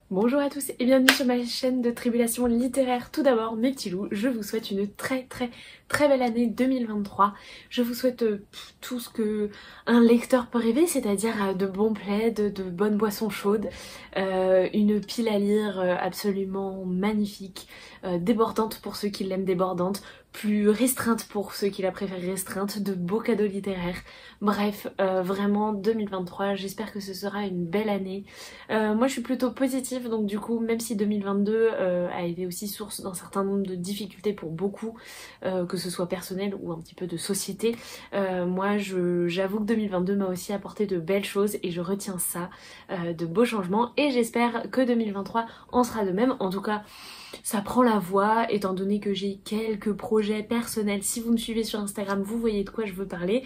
Bonjour à tous et bienvenue sur ma chaîne de tribulation littéraire. Tout d'abord, mes petits loups, je vous souhaite une très belle année 2023. Je vous souhaite tout ce que un lecteur peut rêver, c'est-à-dire de bons plaids, de bonnes boissons chaudes, une pile à lire absolument magnifique, débordante pour ceux qui l'aiment débordante, plus restreinte pour ceux qui la préfèrent restreinte, de beaux cadeaux littéraires. Bref, vraiment 2023, j'espère que ce sera une belle année. Moi je suis plutôt positive, donc du coup même si 2022 a été aussi source d'un certain nombre de difficultés pour beaucoup, que ce soit personnel ou un petit peu de société, moi j'avoue que 2022 m'a aussi apporté de belles choses et je retiens ça, de beaux changements, et j'espère que 2023 en sera de même. En tout cas ça prend la voie étant donné que j'ai quelques projets personnels. Si vous me suivez sur Instagram, vous voyez de quoi je veux parler,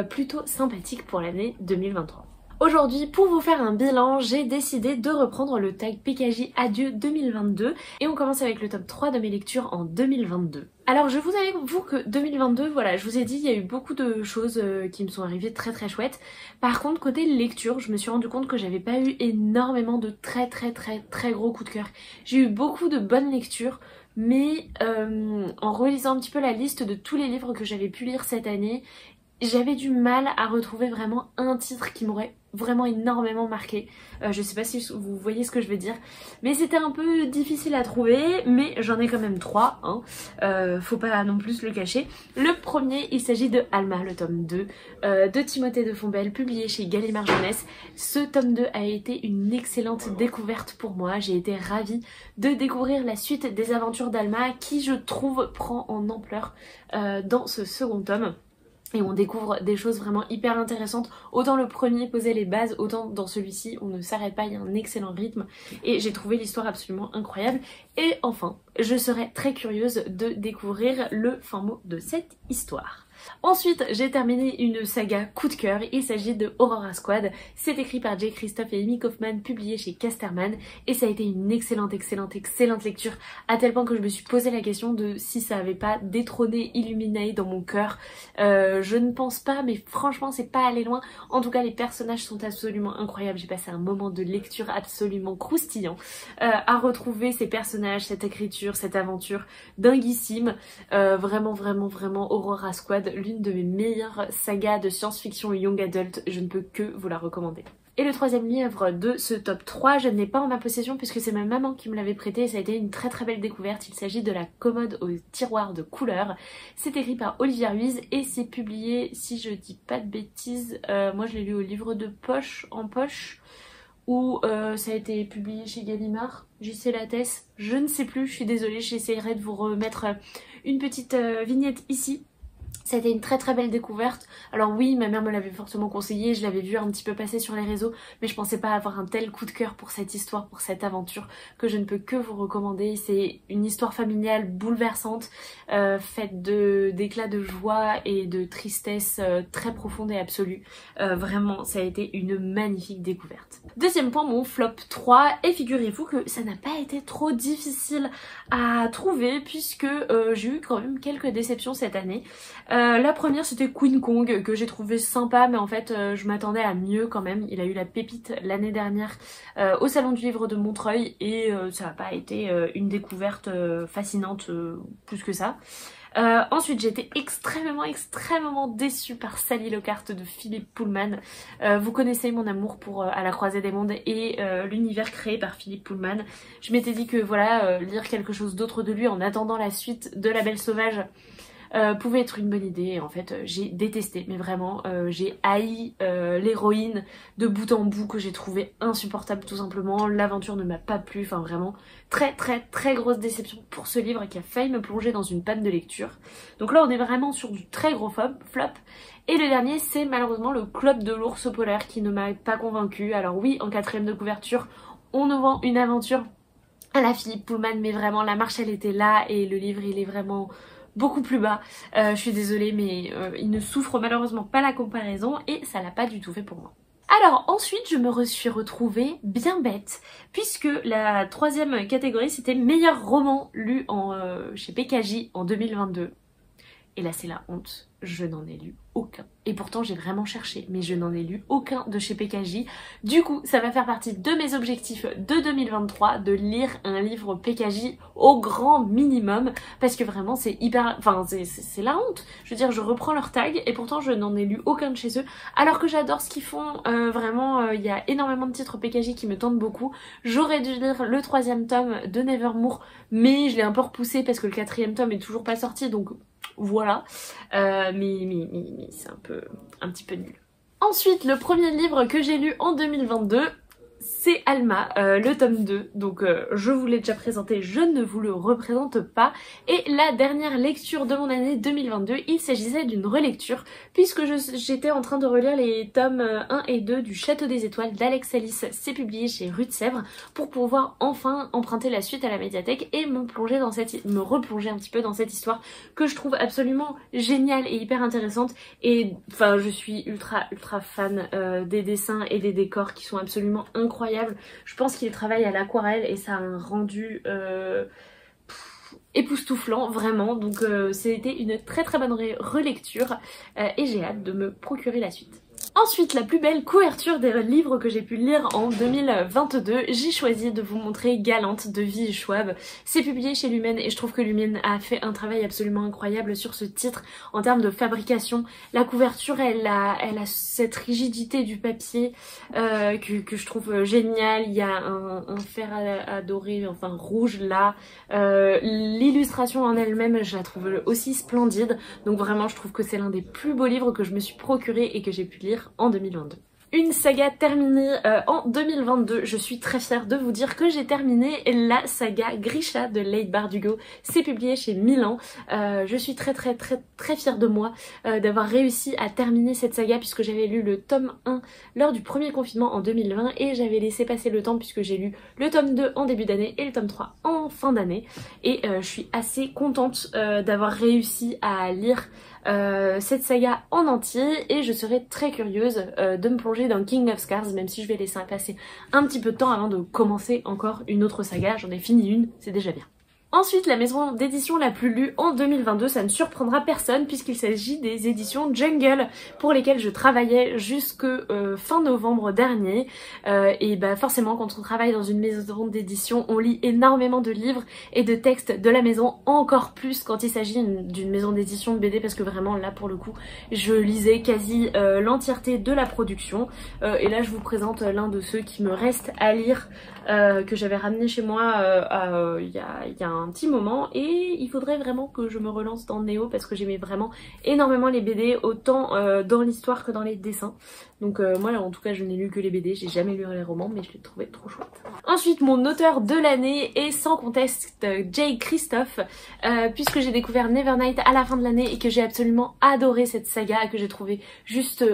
plutôt sympathique pour l'année 2023. Aujourd'hui, pour vous faire un bilan, j'ai décidé de reprendre le tag PKJ Adieu 2022 et on commence avec le top 3 de mes lectures en 2022. Alors je vous avoue que 2022, voilà, je vous ai dit, il y a eu beaucoup de choses qui me sont arrivées très chouettes. Par contre, côté lecture, je me suis rendu compte que j'avais pas eu énormément de très gros coups de cœur. J'ai eu beaucoup de bonnes lectures, mais en relisant un petit peu la liste de tous les livres que j'avais pu lire cette année, j'avais du mal à retrouver vraiment un titre qui m'aurait vraiment énormément marqué. Je sais pas si vous voyez ce que je veux dire, mais c'était un peu difficile à trouver, mais j'en ai quand même 3, hein. Faut pas non plus le cacher. Le premier, il s'agit de Alma, le tome 2, de Timothée de Fontbelle, publié chez Gallimard Jeunesse. Ce tome 2 a été une excellente découverte pour moi. J'ai été ravie de découvrir la suite des aventures d'Alma, qui je trouve prend en ampleur dans ce second tome. Et on découvre des choses vraiment hyper intéressantes. Autant le premier posait les bases, autant dans celui-ci on ne s'arrête pas, il y a un excellent rythme. Et j'ai trouvé l'histoire absolument incroyable. Et enfin, je serais très curieuse de découvrir le fin mot de cette histoire. Ensuite, j'ai terminé une saga coup de cœur, il s'agit de Aurora Squad. C'est écrit par Jay Christophe et Amy Kaufman, publié chez Casterman, et ça a été une excellente lecture, à tel point que je me suis posé la question de si ça avait pas détrôné Illuminae dans mon cœur. Je ne pense pas, mais franchement c'est pas allé loin. En tout cas les personnages sont absolument incroyables, j'ai passé un moment de lecture absolument croustillant à retrouver ces personnages, cette écriture, cette aventure dinguissime. Vraiment Aurora Squad, l'une de mes meilleures sagas de science-fiction young adult, je ne peux que vous la recommander. Et le troisième livre de ce top 3, je ne l'ai pas en ma possession puisque c'est ma maman qui me l'avait prêté et ça a été une très belle découverte. Il s'agit de La commode au tiroir de couleurs. C'est écrit par Olivia Ruiz et c'est publié, si je dis pas de bêtises, moi je l'ai lu au livre de poche, en poche, ou ça a été publié chez Gallimard, JC Lattès, je ne sais plus, je suis désolée, j'essaierai de vous remettre une petite vignette ici. Ça a été une très belle découverte. Alors oui, ma mère me l'avait fortement conseillé, je l'avais vu un petit peu passer sur les réseaux, mais je pensais pas avoir un tel coup de cœur pour cette histoire, pour cette aventure, que je ne peux que vous recommander. C'est une histoire familiale bouleversante, faite d'éclats de joie et de tristesse très profonde et absolue. Vraiment, ça a été une magnifique découverte. Deuxième point, mon flop 3, et figurez-vous que ça n'a pas été trop difficile à trouver, puisque j'ai eu quand même quelques déceptions cette année. La première c'était Queen Kong, que j'ai trouvé sympa, mais en fait je m'attendais à mieux quand même. Il a eu la pépite l'année dernière au salon du livre de Montreuil et ça n'a pas été une découverte fascinante plus que ça. Ensuite j'ai été extrêmement déçue par Sally Lockhart de Philippe Pullman. Vous connaissez mon amour pour À la croisée des mondes et l'univers créé par Philippe Pullman. Je m'étais dit que voilà, lire quelque chose d'autre de lui en attendant la suite de La Belle Sauvage pouvait être une bonne idée. En fait j'ai détesté, mais vraiment j'ai haï l'héroïne de bout en bout, que j'ai trouvé insupportable tout simplement. L'aventure ne m'a pas plu, enfin vraiment très grosse déception pour ce livre qui a failli me plonger dans une panne de lecture. Donc là on est vraiment sur du très gros flop. Et le dernier c'est malheureusement le Club de l'ours polaire, qui ne m'a pas convaincue. Alors oui, en quatrième de couverture on nous vend une aventure à la Philippe Pullman, mais vraiment la marche elle était là et le livre il est vraiment beaucoup plus bas. Je suis désolée, mais il ne souffre malheureusement pas la comparaison et ça l'a pas du tout fait pour moi. Alors ensuite je me suis retrouvée bien bête, puisque la troisième catégorie c'était meilleur roman lu chez PKJ en 2022. Et là c'est la honte. je n'en ai lu aucun. Et pourtant j'ai vraiment cherché, mais je n'en ai lu aucun de chez PKJ. Du coup, ça va faire partie de mes objectifs de 2023, de lire un livre PKJ au grand minimum, parce que vraiment c'est hyper... Enfin, c'est la honte. Je veux dire, je reprends leur tag, et pourtant je n'en ai lu aucun de chez eux, alors que j'adore ce qu'ils font. Vraiment, il y a énormément de titres PKJ qui me tentent beaucoup. J'aurais dû lire le 3e tome de Nevermore, mais je l'ai un peu repoussé parce que le 4e tome est toujours pas sorti, donc... Voilà, mais c'est un petit peu nul. Ensuite, le premier livre que j'ai lu en 2022, c'est Alma, le tome 2, donc je vous l'ai déjà présenté, je ne vous le représente pas. Et la dernière lecture de mon année 2022, il s'agissait d'une relecture, puisque j'étais en train de relire les tomes 1 et 2 du Château des Étoiles d'Alex Alice, c'est publié chez Rue de Sèvres, pour pouvoir enfin emprunter la suite à la médiathèque et me replonger un petit peu dans cette histoire que je trouve absolument géniale et hyper intéressante. Et enfin, je suis ultra fan des dessins et des décors qui sont absolument incroyables. Je pense qu'il travaille à l'aquarelle et ça a un rendu époustouflant, vraiment. Donc c'était une très bonne relecture et j'ai hâte de me procurer la suite. Ensuite, la plus belle couverture des livres que j'ai pu lire en 2022, j'ai choisi de vous montrer Galante de V.E. Schwab. C'est publié chez Lumen et je trouve que Lumen a fait un travail absolument incroyable sur ce titre en termes de fabrication. La couverture, elle a cette rigidité du papier que je trouve géniale. Il y a un fer à dorer, enfin rouge là. L'illustration en elle-même, je la trouve aussi splendide. Donc vraiment, je trouve que c'est l'un des plus beaux livres que je me suis procuré et que j'ai pu lire en 2022. Une saga terminée en 2022, je suis très fière de vous dire que j'ai terminé la saga Grisha de Leigh Bardugo, c'est publié chez Milan. Je suis très fière de moi d'avoir réussi à terminer cette saga puisque j'avais lu le tome 1 lors du premier confinement en 2020 et j'avais laissé passer le temps puisque j'ai lu le tome 2 en début d'année et le tome 3 en fin d'année et je suis assez contente d'avoir réussi à lire cette saga en entier et je serais très curieuse de me plonger dans King of Scars, même si je vais laisser passer un petit peu de temps avant de commencer encore une autre saga. J'en ai fini une, c'est déjà bien. Ensuite, la maison d'édition la plus lue en 2022, ça ne surprendra personne puisqu'il s'agit des éditions Jungle pour lesquelles je travaillais jusque fin novembre dernier. Et bah forcément, quand on travaille dans une maison d'édition, on lit énormément de livres et de textes de la maison, encore plus quand il s'agit d'une maison d'édition de BD parce que vraiment là pour le coup, je lisais quasi l'entièreté de la production. Et là, je vous présente l'un de ceux qui me restent à lire que j'avais ramené chez moi il y a un petit moment et il faudrait vraiment que je me relance dans Néo parce que j'aimais vraiment énormément les BD autant dans l'histoire que dans les dessins. Donc moi en tout cas je n'ai lu que les BD, j'ai jamais lu les romans mais je les trouvais trop chouettes. Ensuite mon auteur de l'année est sans conteste J. Christophe puisque j'ai découvert Nevernight à la fin de l'année et que j'ai absolument adoré cette saga que j'ai trouvé juste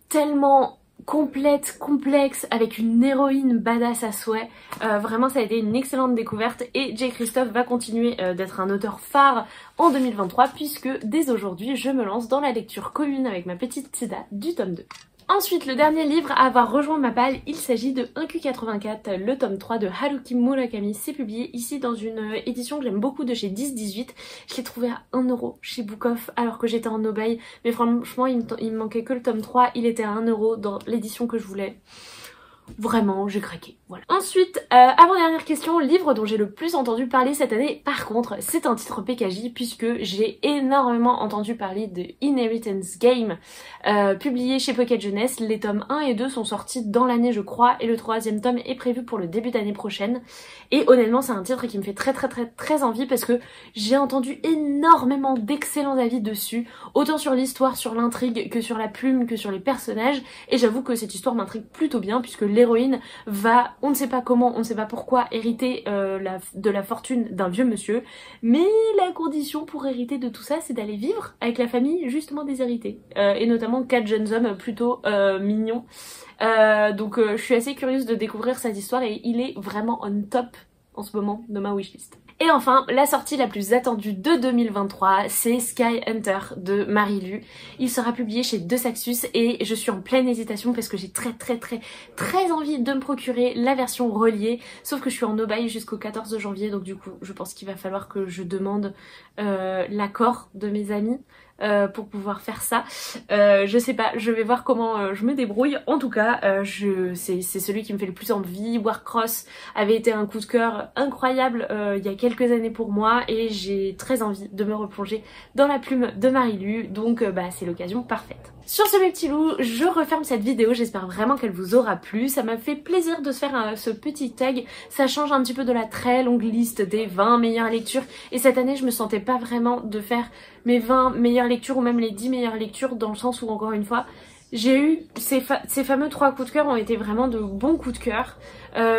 tellement complète, complexe, avec une héroïne badass à souhait. Vraiment ça a été une excellente découverte et J. Christophe va continuer d'être un auteur phare en 2023 puisque dès aujourd'hui je me lance dans la lecture commune avec ma petite Tida du tome 2. Ensuite, le dernier livre à avoir rejoint ma palle, il s'agit de 1Q84, le tome 3 de Haruki Murakami. C'est publié ici dans une édition que j'aime beaucoup de chez 10-18. Je l'ai trouvé à 1€ chez Book Off alors que j'étais en no-buy. Mais franchement, il me manquait que le tome 3. Il était à 1€ dans l'édition que je voulais. Vraiment, j'ai craqué, voilà. Ensuite, avant-dernière question, livre dont j'ai le plus entendu parler cette année. Par contre, c'est un titre PKJ puisque j'ai énormément entendu parler de Inheritance Game, publié chez Pocket Jeunesse. Les tomes 1 et 2 sont sortis dans l'année, je crois, et le 3e tome est prévu pour le début d'année prochaine. Et honnêtement, c'est un titre qui me fait très envie parce que j'ai entendu énormément d'excellents avis dessus, autant sur l'histoire, sur l'intrigue, que sur la plume, que sur les personnages. Et j'avoue que cette histoire m'intrigue plutôt bien puisque l'héroïne va, on ne sait pas comment, on ne sait pas pourquoi, hériter de la fortune d'un vieux monsieur, mais la condition pour hériter de tout ça, c'est d'aller vivre avec la famille justement déshérités, et notamment 4 jeunes hommes plutôt mignons. Donc je suis assez curieuse de découvrir cette histoire et il est vraiment on top en ce moment de ma wishlist. Et enfin, la sortie la plus attendue de 2023, c'est Sky Hunter de Marilu. Il sera publié chez De Saxus et je suis en pleine hésitation parce que j'ai très envie de me procurer la version reliée. Sauf que je suis en no-buy jusqu'au 14 janvier, donc du coup, je pense qu'il va falloir que je demande l'accord de mes amis pour pouvoir faire ça. Je sais pas, je vais voir comment je me débrouille. En tout cas, c'est celui qui me fait le plus envie. Warcross avait été un coup de cœur incroyable il y a quelques années pour moi et j'ai très envie de me replonger dans la plume de Marilu, donc c'est l'occasion parfaite. Sur ce mes petits loups, je referme cette vidéo, j'espère vraiment qu'elle vous aura plu. Ça m'a fait plaisir de se faire ce petit tag, ça change un petit peu de la très longue liste des 20 meilleures lectures. Et cette année je me sentais pas vraiment de faire mes 20 meilleures lectures ou même les 10 meilleures lectures, dans le sens où encore une fois, j'ai eu ces fameux 3 coups de cœur ont été vraiment de bons coups de cœur.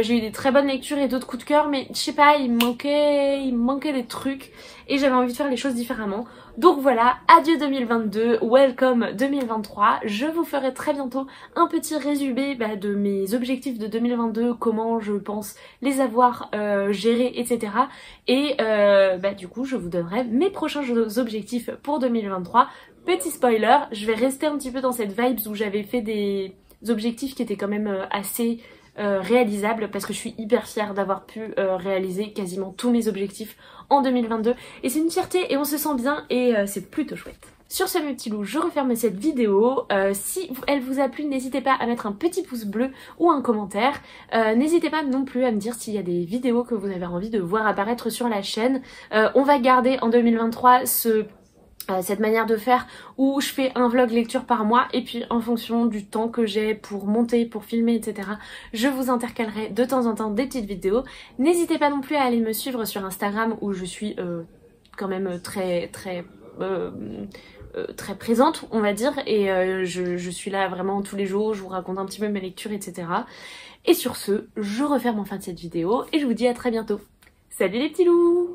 J'ai eu des très bonnes lectures et d'autres coups de cœur, mais je sais pas, il me manquait des trucs et j'avais envie de faire les choses différemment. Donc voilà, adieu 2022, welcome 2023. Je vous ferai très bientôt un petit résumé de mes objectifs de 2022, comment je pense les avoir gérés, etc. Et du coup, je vous donnerai mes prochains objectifs pour 2023. Petit spoiler, je vais rester un petit peu dans cette vibe où j'avais fait des objectifs qui étaient quand même assez réalisables, parce que je suis hyper fière d'avoir pu réaliser quasiment tous mes objectifs en 2022 et c'est une fierté et on se sent bien et c'est plutôt chouette. Sur ce mes petits loups, je referme cette vidéo. Si elle vous a plu, n'hésitez pas à mettre un petit pouce bleu ou un commentaire. N'hésitez pas non plus à me dire s'il y a des vidéos que vous avez envie de voir apparaître sur la chaîne. On va garder en 2023 cette manière de faire où je fais un vlog lecture par mois et puis en fonction du temps que j'ai pour monter, pour filmer, etc. je vous intercalerai de temps en temps des petites vidéos. N'hésitez pas non plus à aller me suivre sur Instagram où je suis quand même très présente, on va dire, et je suis là vraiment tous les jours, je vous raconte un petit peu mes lectures, etc. Et sur ce, je referme enfin cette vidéo et je vous dis à très bientôt. Salut les petits loups!